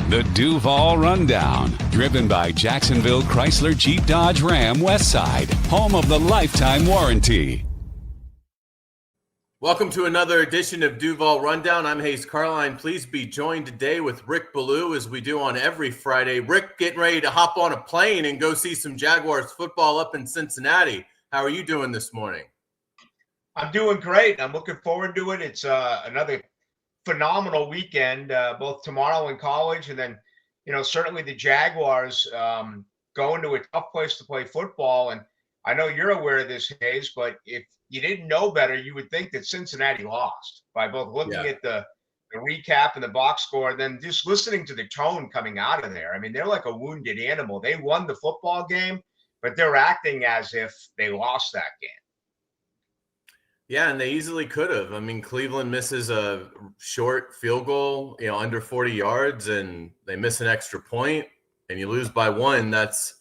The Duval Rundown, driven by Jacksonville Chrysler Jeep Dodge Ram Westside, home of the lifetime warranty. Welcome to another edition of Duval Rundown. I'm Hayes Carline. Please be joined today with Rick Ballou, as we do on every Friday. Rick, getting ready to hop on a plane and go see some Jaguars football up in Cincinnati. How are you doing this morning? I'm doing great. I'm looking forward to it. It's another phenomenal weekend, both tomorrow in college, and then, certainly the Jaguars going to a tough place to play football. And I know you're aware of this, Hayes, but if you didn't know better, you would think that Cincinnati lost by both looking at the recap and the box score, and then just listening to the tone coming out of there. I mean, they're like a wounded animal. They won the football game, but they're acting as if they lost that game. Yeah, and they easily could have. I mean, Cleveland misses a short field goal, under 40 yards, and they miss an extra point, and you lose by one. That's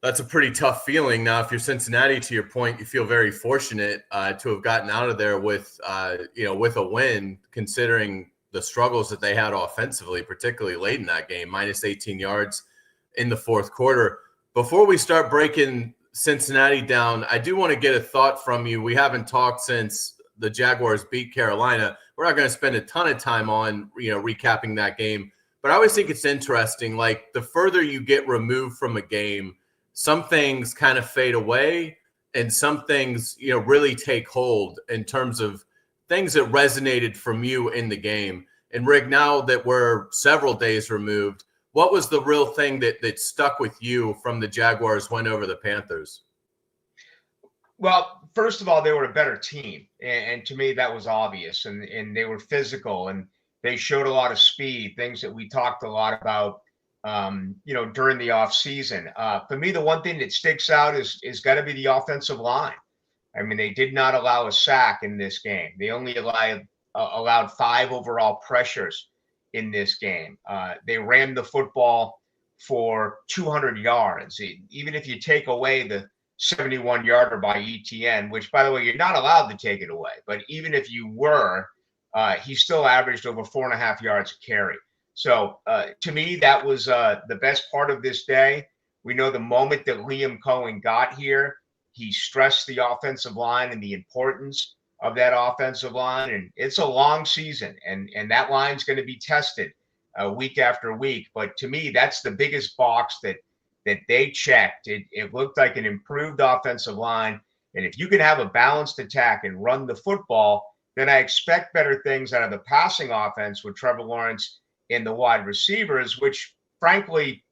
a pretty tough feeling. Now, if you're Cincinnati, to your point, you feel very fortunate to have gotten out of there with a win, considering the struggles that they had offensively, particularly late in that game, minus 18 yards in the fourth quarter. Before we start breaking Cincinnati down, I do want to get a thought from you. We haven't talked since the Jaguars beat Carolina. We're not going to spend a ton of time on, recapping that game, but I always think it's interesting. Like, the further you get removed from a game, some things kind of fade away and some things, really take hold in terms of things that resonated from you in the game. And Rick, now that we're several days removed, what was the real thing that stuck with you from the Jaguars win over the Panthers? Well, first of all, they were a better team. And to me, that was obvious. And they were physical, and they showed a lot of speed, things that we talked a lot about, during the offseason. For me, the one thing that sticks out is got to be the offensive line. I mean, they did not allow a sack in this game. They only allowed 5 overall pressures in this game. They ran the football for 200 yards. Even if you take away the 71-yarder by ETN, which, by the way, you're not allowed to take it away, but even if you were, he still averaged over 4.5 yards a carry. So to me, that was the best part of this day. We know the moment that Liam Cohen got here, he stressed the offensive line and the importance of that offensive line. And it's a long season, and that line's going to be tested week after week. But to me, that's the biggest box that they checked. It looked like an improved offensive line. And if you can have a balanced attack and run the football, then I expect better things out of the passing offense with Trevor Lawrence and the wide receivers, which frankly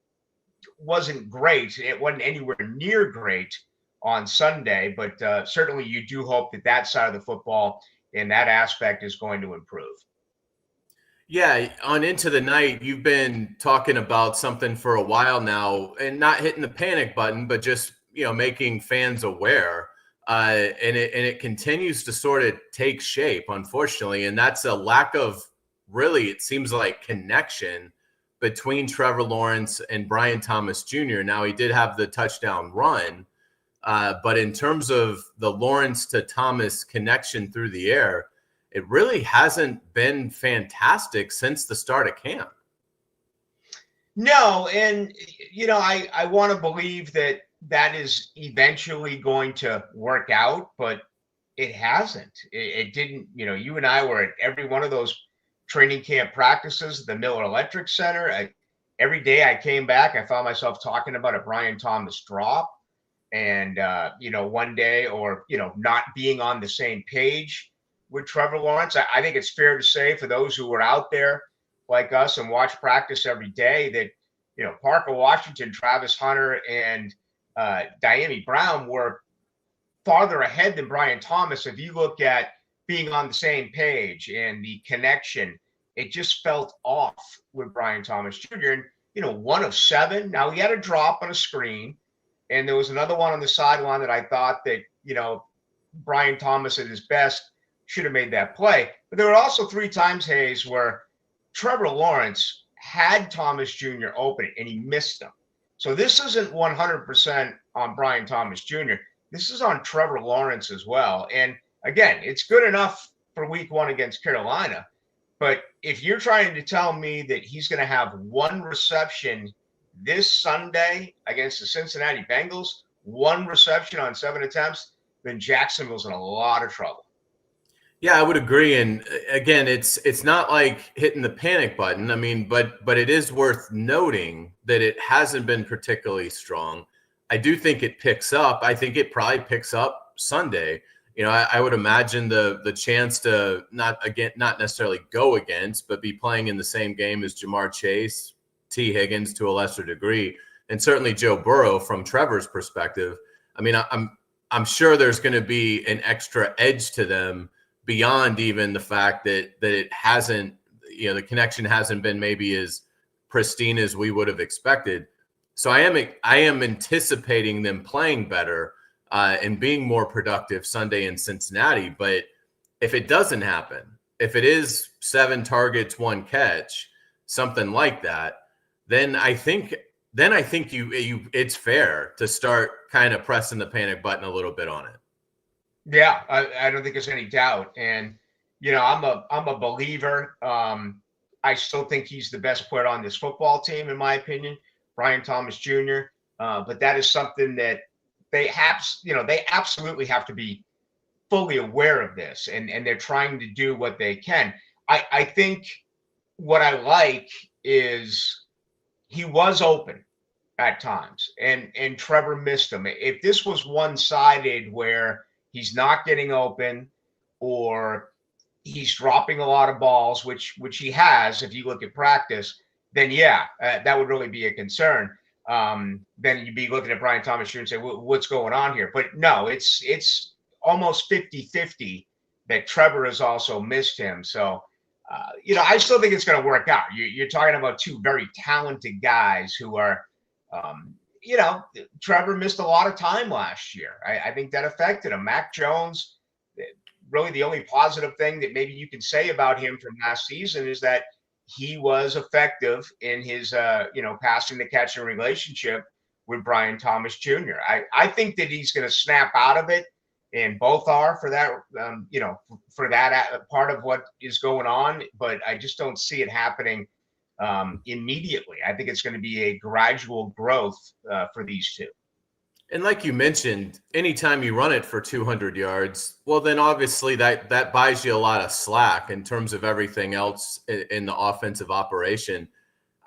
wasn't great. It wasn't anywhere near great on Sunday, but certainly you do hope that side of the football and that aspect is going to improve. Yeah, on into the night, you've been talking about something for a while now, and not hitting the panic button, but just making fans aware, and it continues to sort of take shape, unfortunately, and that's a lack of, really, it seems like, connection between Trevor Lawrence and Brian Thomas Jr. Now, he did have the touchdown run, but in terms of the Lawrence to Thomas connection through the air, it really hasn't been fantastic since the start of camp. No, and, I want to believe that is eventually going to work out, but it hasn't. It didn't. You and I were at every one of those training camp practices, the Miller Electric Center. Every day I came back, I found myself talking about a Brian Thomas drop. And, one day, or, not being on the same page with Trevor Lawrence. I think it's fair to say, for those who were out there like us and watch practice every day, that, Parker Washington, Travis Hunter, and Diami Brown were farther ahead than Brian Thomas. If you look at being on the same page and the connection, it just felt off with Brian Thomas Jr. And, 1 of 7. Now, he had a drop on a screen, and there was another one on the sideline that I thought that, Brian Thomas at his best should have made that play. But there were also 3 times, Hayes, where Trevor Lawrence had Thomas Jr. open and he missed him. So this isn't 100% on Brian Thomas Jr. This is on Trevor Lawrence as well. And again, it's good enough for week 1 against Carolina. But if you're trying to tell me that he's going to have one reception this Sunday against the Cincinnati Bengals, one reception on 7 attempts, then Jacksonville's in a lot of trouble. Yeah, I would agree. And again, it's not like hitting the panic button. I mean, but it is worth noting that it hasn't been particularly strong. I do think it picks up. I think it probably picks up Sunday. You know, I would imagine the chance to not necessarily go against, but be playing in the same game as Jamar Chase, T. Higgins to a lesser degree, and certainly Joe Burrow from Trevor's perspective. I mean, I'm sure there's going to be an extra edge to them beyond even the fact that it hasn't, you know, the connection hasn't been maybe as pristine as we would have expected. So I am anticipating them playing better and being more productive Sunday in Cincinnati. But if it doesn't happen, if it is 7 targets, 1 catch, something like that, then I think you it's fair to start kind of pressing the panic button a little bit on it. Yeah, I don't think there's any doubt. And, you know, I'm a believer. I still think he's the best player on this football team, in my opinion, Brian Thomas Jr. But that is something that they absolutely have to be fully aware of this, and they're trying to do what they can. I think what I like is he was open at times, and Trevor missed him. If this was one-sided where he's not getting open or he's dropping a lot of balls, which he has, if you look at practice, then yeah, that would really be a concern. Then you'd be looking at Brian Thomas Jr. and say, what's going on here? But no, it's almost 50-50 that Trevor has also missed him. So, you know, I still think it's going to work out. You're talking about 2 very talented guys who are, you know, Trevor missed a lot of time last year. I think that affected him. Mac Jones, really the only positive thing that maybe you can say about him from last season is that he was effective in his, you know, passing to catching relationship with Brian Thomas Jr. I think that he's going to snap out of it, and both are for that, you know, for that part of what is going on. But I just don't see it happening immediately. I think it's going to be a gradual growth for these 2. And like you mentioned, anytime you run it for 200 yards, well, then obviously that buys you a lot of slack in terms of everything else in the offensive operation.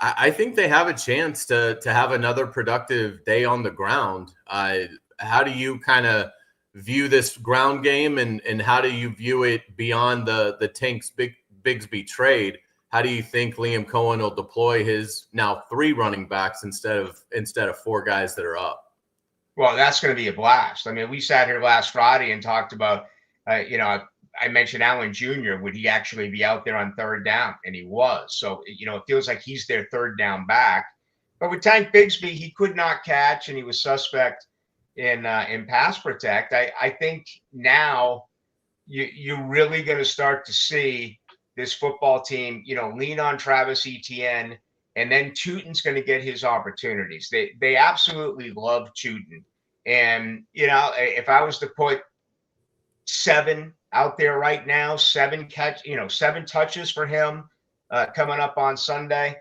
I think they have a chance to have another productive day on the ground. How do you kind of view this ground game, and how do you view it beyond the Tanks Bigsby trade? How do you think Liam Cohen will deploy his now 3 running backs instead of 4 guys that are up? Well, that's going to be a blast. I mean, we sat here last Friday and talked about, you know, I mentioned Allen Jr. Would he actually be out there on 3rd down? And he was. So, you know, it feels like he's their 3rd down back. But with Tank Bigsby, he could not catch, and he was suspect in pass protect. I think now you're really going to start to see this football team, you know, lean on Travis Etienne, and then Tutin's going to get his opportunities. They absolutely love Tutin. And, you know, if I was to put 7 out there right now, 7 touches for him coming up on Sunday,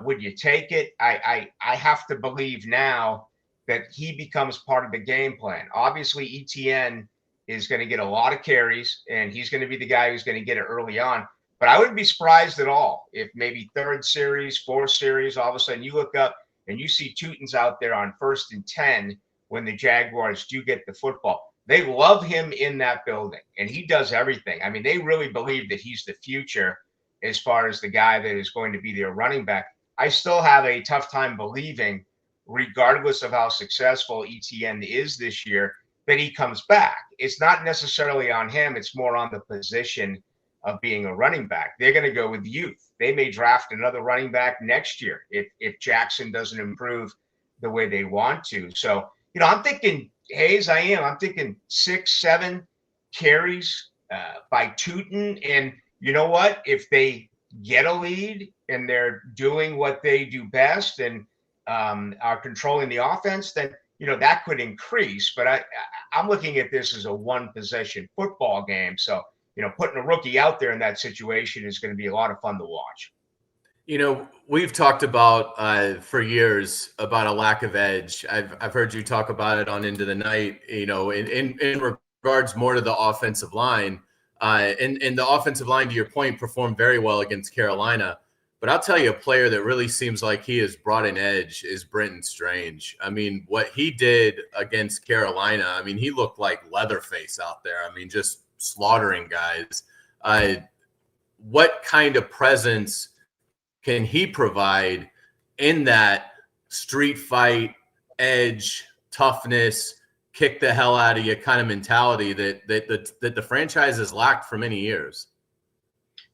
would you take it? I have to believe now that he becomes part of the game plan. Obviously, Etienne is going to get a lot of carries, and he's going to be the guy who's going to get it early on. But I wouldn't be surprised at all if maybe 3rd series, 4th series, all of a sudden you look up and you see Tutin's out there on 1st and 10 when the Jaguars do get the football. They love him in that building, and he does everything. I mean, they really believe that he's the future as far as the guy that is going to be their running back. I still have a tough time believing, regardless of how successful Etienne is this year, that he comes back. It's not necessarily on him. It's more on the position of being a running back. They're going to go with youth. They may draft another running back next year if Jackson doesn't improve the way they want to. So, you know, I'm thinking, Hayes, I'm thinking 6, 7 carries by Tutin. And you know what? If they get a lead and they're doing what they do best and are controlling the offense, then, you know, that could increase. But I'm looking at this as a 1-possession football game. So putting a rookie out there in that situation is going to be a lot of fun to watch. We've talked about for years about a lack of edge. I've heard you talk about it on Into the Night, in regards more to the offensive line. And the offensive line, to your point, performed very well against Carolina. But I'll tell you, a player that really seems like he has brought an edge is Brenton Strange. I mean, what he did against Carolina, I mean, he looked like Leatherface out there. I mean, just slaughtering guys. What kind of presence can he provide in that street fight, edge, toughness, kick the hell out of you kind of mentality that the franchise has lacked for many years?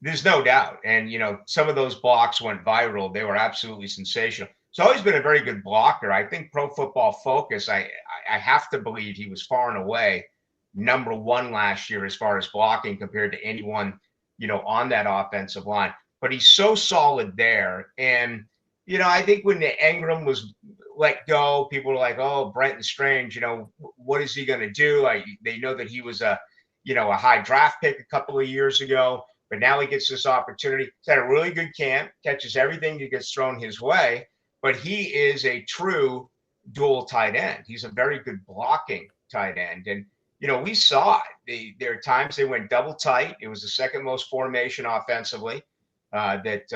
There's no doubt. And, some of those blocks went viral. They were absolutely sensational. He's always been a very good blocker. I think Pro Football Focus, I have to believe he was far and away number one last year as far as blocking compared to anyone, on that offensive line. But he's so solid there. And, I think when the Engram was let go, people were like, oh, Brenton Strange, what is he going to do? They know that he was a high draft pick a couple of years ago, but now he gets this opportunity. He's had a really good camp, catches everything that gets thrown his way, but he is a true dual tight end. He's a very good blocking tight end. And, we saw it. There are times they went double tight. It was the second most formation offensively that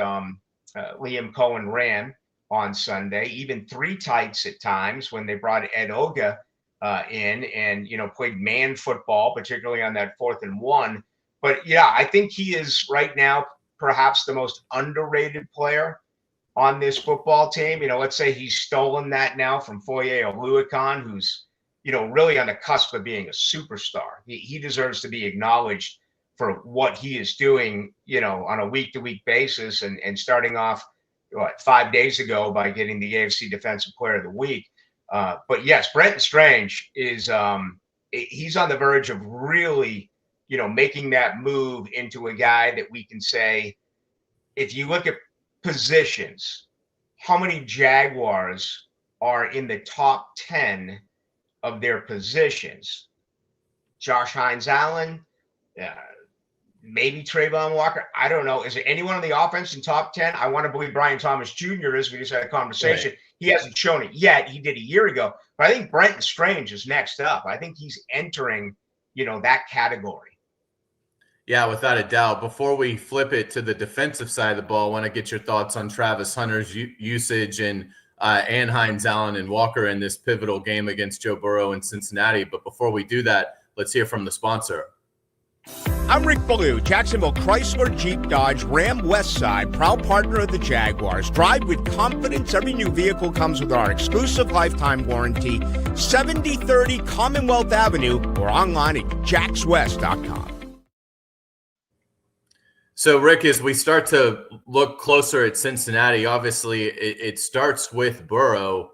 Liam Cohen ran on Sunday, even three tights at times when they brought Ed Oga in and, played man football, particularly on that 4th and 1. But yeah, I think he is right now perhaps the most underrated player on this football team. Let's say he's stolen that now from Foye Oluokun, who's, really on the cusp of being a superstar. He deserves to be acknowledged for what he is doing, on a week-to-week basis and starting off 5 days ago by getting the AFC Defensive Player of the Week. But yes, Brenton Strange is he's on the verge of really, making that move into a guy that we can say, if you look at positions, how many Jaguars are in the top 10 of their positions? Josh Hines-Allen, maybe Trayvon Walker. I don't know. Is there anyone on the offense in top 10? I want to believe Brian Thomas Jr. is. We just had a conversation. Right. He hasn't shown it yet. He did a year ago. But I think Brenton Strange is next up. I think he's entering, that category. Yeah, without a doubt. Before we flip it to the defensive side of the ball, I want to get your thoughts on Travis Hunter's usage and Hines-Allen and Walker in this pivotal game against Joe Burrow in Cincinnati. But before we do that, let's hear from the sponsor. I'm Rick Ballou, Jacksonville Chrysler Jeep Dodge Ram Westside, proud partner of the Jaguars. Drive with confidence. Every new vehicle comes with our exclusive lifetime warranty. 7030 Commonwealth Avenue or online at jackswest.com. So, Rick, as we start to look closer at Cincinnati, obviously it starts with Burrow.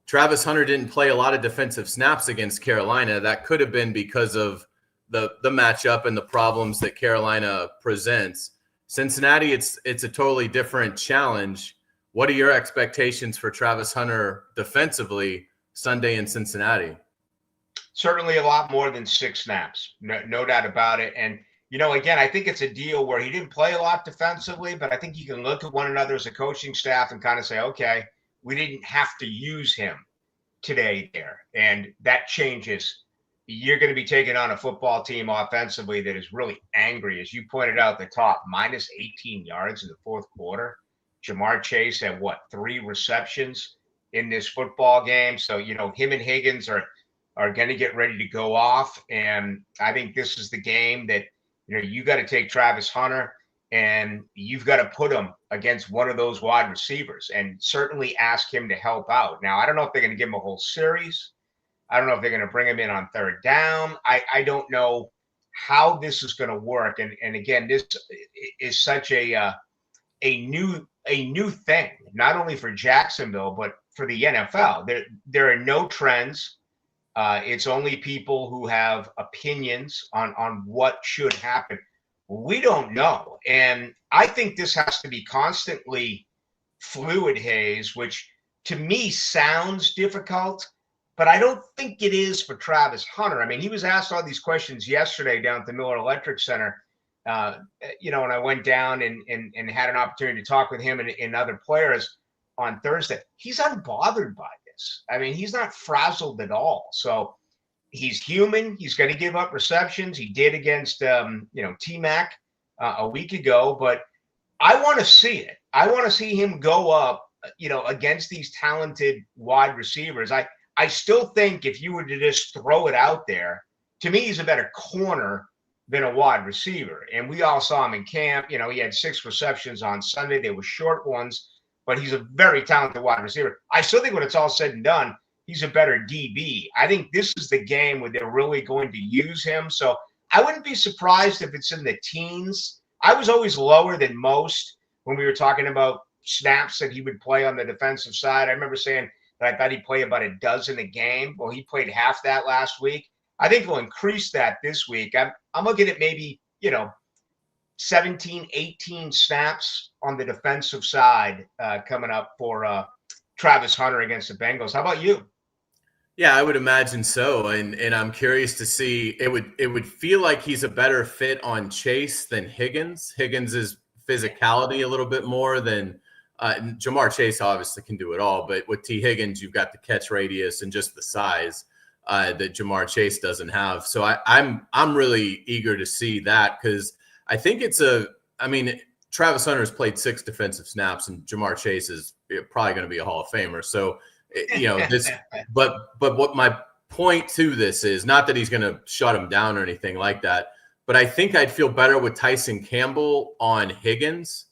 Travis Hunter didn't play a lot of defensive snaps against Carolina. That could have been because of the matchup and the problems that Carolina presents. Cincinnati, it's a totally different challenge. What are your expectations for Travis Hunter defensively Sunday in Cincinnati? Certainly a lot more than 6 snaps. No doubt about it. And, again, I think it's a deal where he didn't play a lot defensively, but I think you can look at one another as a coaching staff and kind of say, okay, we didn't have to use him today there. And that changes. You're going to be taking on a football team offensively that is really angry. As you pointed out at the top, minus 18 yards in the 4th quarter. Jamar Chase had 3 receptions in this football game. So, him and Higgins are going to get ready to go off. And I think this is the game that, you got to take Travis Hunter and you've got to put him against one of those wide receivers and certainly ask him to help out. Now, I don't know if they're going to give him a whole series. I don't know if they're going to bring him in on 3rd down. I don't know how this is going to work. And again, this is such a new thing, not only for Jacksonville, but for the NFL. There are no trends. It's only people who have opinions on what should happen. We don't know. And I think this has to be constantly fluid, Hayes, which to me sounds difficult, but I don't think it is for Travis Hunter. I mean, he was asked all these questions yesterday down at the Miller Electric Center And I went down and had an opportunity to talk with him and other players on Thursday. He's unbothered by this. I mean, he's not frazzled at all. So he's human. He's going to give up receptions. He did against, T-Mac a week ago, but I want to see it. I want to see him go up, against these talented wide receivers. I still think if you were to just throw it out there, to me, he's a better corner than a wide receiver. And we all saw him in camp. He had 6 receptions on Sunday. They were short ones, but he's a very talented wide receiver. I still think when it's all said and done, he's a better DB. I think this is the game where they're really going to use him. So I wouldn't be surprised if it's in the teens. I was always lower than most when we were talking about snaps that he would play on the defensive side. I remember saying that I thought he'd play about a dozen a game. Well, he played half that last week. I think we'll increase that this week. I'm looking at maybe, 17, 18 snaps on the defensive side coming up for Travis Hunter against the Bengals. How about you? Yeah, I would imagine so. And I'm curious to see, it would feel like he's a better fit on Chase than Higgins. Higgins' physicality a little bit more than Jamar Chase obviously can do it all, but with T. Higgins, you've got the catch radius and just the size that Jamar Chase doesn't have. So I'm really eager to see that, because I think Travis Hunter has played 6 defensive snaps, and Jamar Chase is probably going to be a Hall of Famer. So, this, but what my point to this is not that he's going to shut him down or anything like that, but I think I'd feel better with Tyson Campbell on Higgins.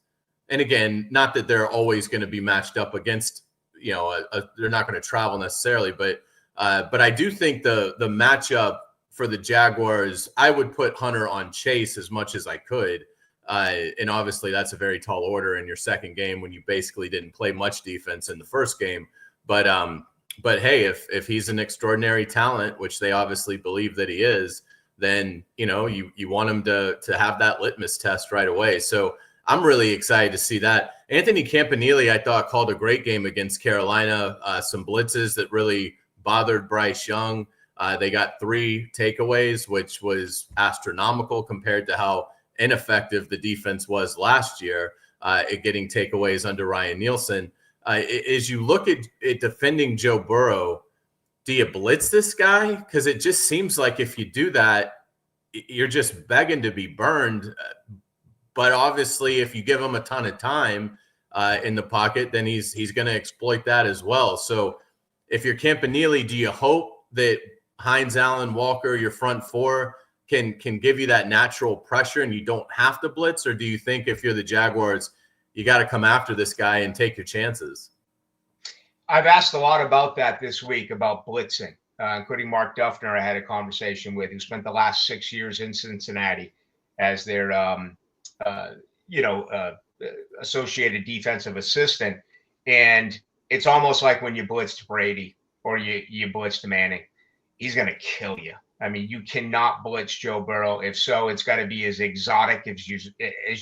And again, not that they're always going to be matched up against, they're not going to travel necessarily, but I do think the matchup for the Jaguars, I would put Hunter on Chase as much as I could. And obviously that's a very tall order in your second game when you basically didn't play much defense in the first game. But hey, if he's an extraordinary talent, which they obviously believe that he is, then, you want him to have that litmus test right away. So I'm really excited to see that. Anthony Campanile, I thought, called a great game against Carolina. Some blitzes that really bothered Bryce Young. They got 3 takeaways, which was astronomical compared to how ineffective the defense was last year at getting takeaways under Ryan Nielsen. As you look at defending Joe Burrow, do you blitz this guy? Because it just seems like if you do that, you're just begging to be burned. But obviously, if you give him a ton of time in the pocket, then he's going to exploit that as well. So if you're Campanile, do you hope that Hines, Allen, Walker, your front 4 can give you that natural pressure and you don't have to blitz? Or do you think if you're the Jaguars, you got to come after this guy and take your chances? I've asked a lot about that this week, about blitzing, including Mark Duffner I had a conversation with, who spent the last 6 years in Cincinnati as their associated defensive assistant. And it's almost like when you blitzed Brady or you blitzed Manning, he's going to kill you. I mean, you cannot blitz Joe Burrow. If so, it's got to be as exotic as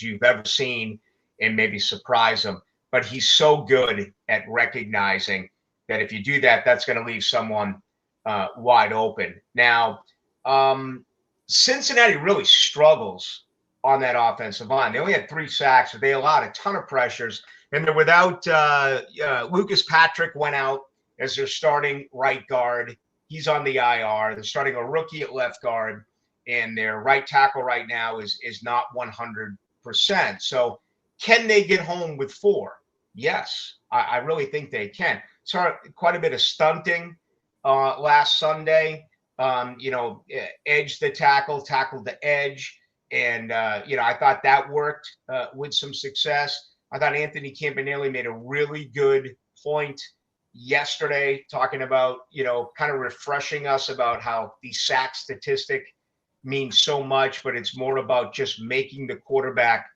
you've ever seen and maybe surprise him. But he's so good at recognizing that if you do that, that's going to leave someone wide open. Now, Cincinnati really struggles on that offensive line. They only had 3 sacks, but they allowed a ton of pressures. And they're without Lucas Patrick went out as their starting right guard. He's on the IR. They're starting a rookie at left guard, and their right tackle right now is not 100%. So can they get home with 4? Yes, I really think they can. So quite a bit of stunting last Sunday. Edge the tackle, tackled the edge. And, I thought that worked with some success. I thought Anthony Campanile made a really good point yesterday talking about, kind of refreshing us about how the sack statistic means so much, but it's more about just making the quarterback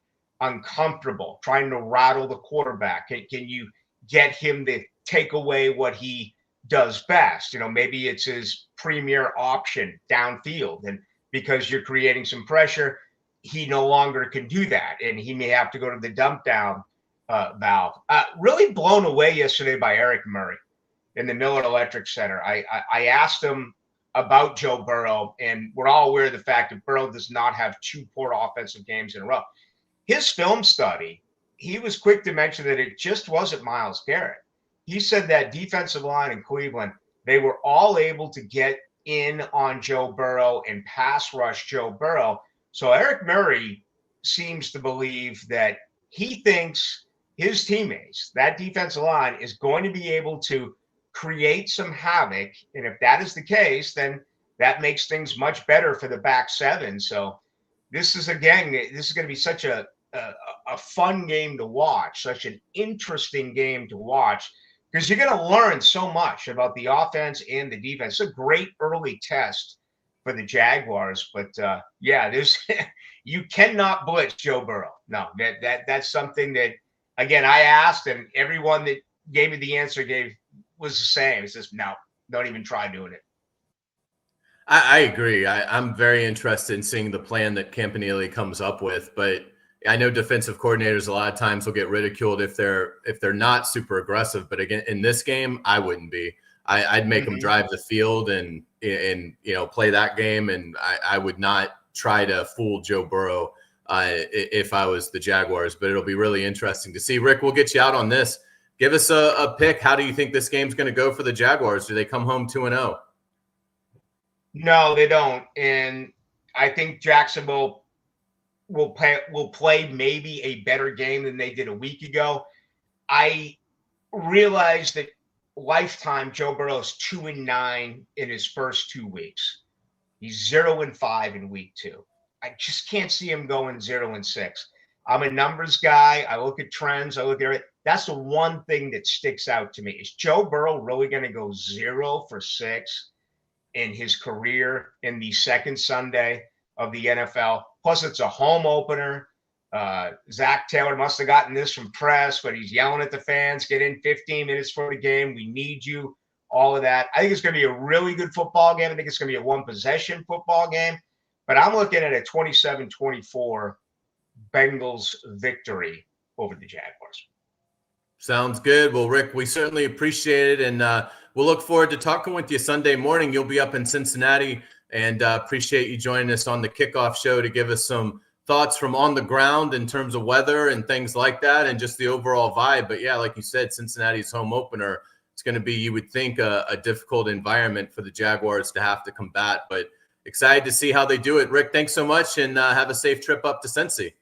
uncomfortable, trying to rattle the quarterback. Can you get him to take away what he does best? Maybe it's his premier option downfield. And because you're creating some pressure, he no longer can do that. And he may have to go to the dump down valve. Really blown away yesterday by Eric Murray in the Miller Electric Center. I asked him about Joe Burrow, and we're all aware of the fact that Burrow does not have 2 poor offensive games in a row. His film study, he was quick to mention that it just wasn't Myles Garrett. He said that defensive line in Cleveland, they were all able to get in on Joe Burrow and pass rush Joe Burrow. So Eric Murray seems to believe that he thinks his teammates, that defensive line, is going to be able to create some havoc. And if that is the case, then that makes things much better for the back seven. So this is going to be such a fun game to watch, such an interesting game to watch, because you're going to learn so much about the offense and the defense. It's a great early test for the Jaguars, but there's you cannot blitz Joe Burrow. No, that's something that, again, I asked, and everyone that gave me the answer was the same. It says, no, don't even try doing it. I agree. I'm very interested in seeing the plan that Campanile comes up with, but I know defensive coordinators a lot of times will get ridiculed if they're not super aggressive. But again, in this game, I wouldn't be. I'd make them drive the field and play that game, and I would not try to fool Joe Burrow if I was the Jaguars. But it'll be really interesting to see. Rick, we'll get you out on this. Give us a pick. How do you think this game's going to go for the Jaguars? Do they come home 2-0? No, they don't. And I think Jacksonville will play maybe a better game than they did a week ago. I realize that lifetime Joe Burrow's 2-9 in his first 2 weeks. He's 0-5 in week 2. I just can't see him going 0-6. I'm a numbers guy. I look at trends. I look at it. That's the one thing that sticks out to me. Is Joe Burrow really going to go 0-6 in his career in the second Sunday of the NFL? Plus, it's a home opener. Zach Taylor must have gotten this from press, but he's yelling at the fans, get in 15 minutes for the game. We need you, all of that. I think it's going to be a really good football game. I think it's going to be a one-possession football game. But I'm looking at a 27-24 Bengals victory over the Jaguars. Sounds good. Well, Rick, we certainly appreciate it, and we'll look forward to talking with you Sunday morning. You'll be up in Cincinnati, and appreciate you joining us on the kickoff show to give us some thoughts from on the ground in terms of weather and things like that, and just the overall vibe. But yeah, like you said, Cincinnati's home opener. It's going to be, you would think, a difficult environment for the Jaguars to have to combat, but excited to see how they do it. Rick, thanks so much, and have a safe trip up to Cincy.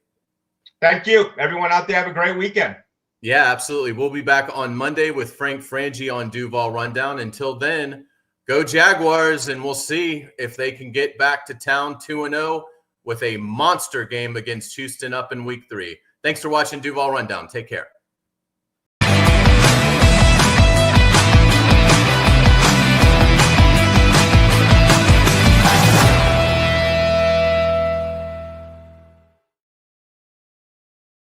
Thank you. Everyone out there, have a great weekend. Yeah, absolutely. We'll be back on Monday with Frank Frangie on Duval Rundown. Until then, go Jaguars, and we'll see if they can get back to town 2-0 with a monster game against Houston up in week 3. Thanks for watching Duval Rundown. Take care.